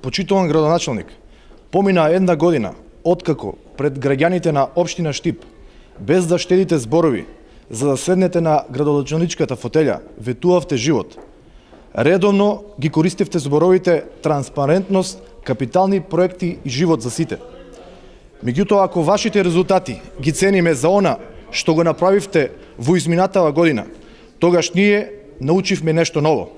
Почитуван градоначалник, помина една година откако пред граѓаните на општина Штип, без да штедите зборови, за да седнете на градоначалничката фотелја, ветувавте живот. Редовно ги користевте зборовите транспарентност, капитални проекти и живот за сите. Меѓутоа, ако вашите резултати ги цениме за она што го направивте во изминатава година, тогаш ние научивме нешто ново.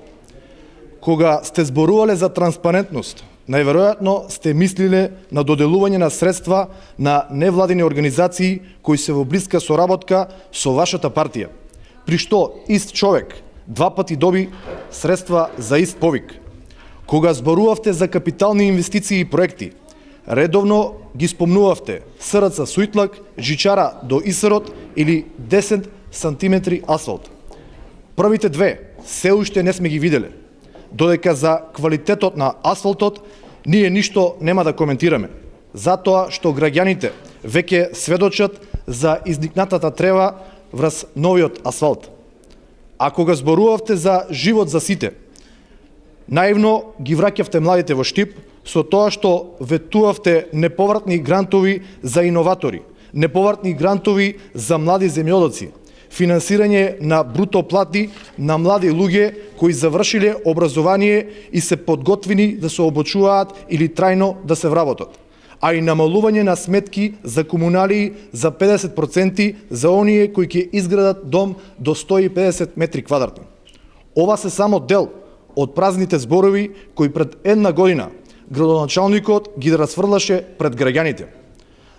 Кога сте зборувале за транспарентност, најверојатно сте мислиле на доделување на средства на невладини организации кои се во блиска соработка со вашата партија, при што ист човек два пати доби средства за ист повик. Кога зборувавте за капитални инвестиции и проекти, редовно ги спомнувавте СРЦ Сујтлак, жичара до Исерот или 10 сантиметри асфалт. Првите две се уште не сме ги виделе, додека за квалитетот на асфалтот ние ништо нема да коментираме, затоа што граѓаните веќе сведочат за изникнатата трева врз новиот асфалт. А кога зборувавте за живот за сите, наивно ги враќавте младите во Штип со тоа што ветувавте неповратни грантови за иноватори, неповратни грантови за млади земјоделци, финансирање на бруто плати на млади луѓе кои завршиле образование и се подготвени да се обучуваат или трајно да се вработат, а и намалување на сметки за комуналии за 50% за оние кои ќе изградат дом до 150 метри квадратни. Ова се само дел од празните зборови кои пред една година градоначалникот ги расфрлаше пред граѓаните.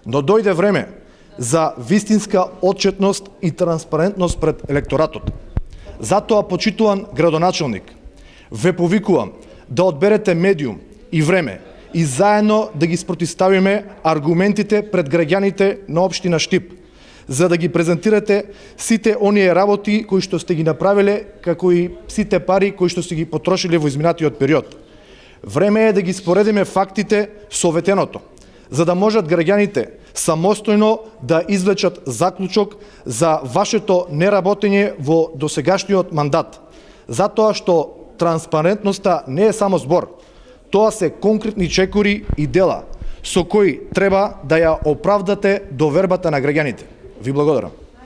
Но дојде време за вистинска отчетност и транспарентност пред електоратот. Затоа, почитуван градоначалник, ве повикувам да одберете медиум и време и заедно да ги спротиставиме аргументите пред граѓаните на општина Штип, за да ги презентирате сите оние работи кои што сте ги направиле, како и сите пари кои што сте ги потрошиле во изминатиот период. Време е да ги споредиме фактите со ветеното, за да можат граѓаните самостојно да извлечат заклучок за вашето неработење во досегашниот мандат. Затоа што транспарентноста не е само збор, тоа се конкретни чекори и дела со кои треба да ја оправдате довербата на граѓаните. Ви благодарам.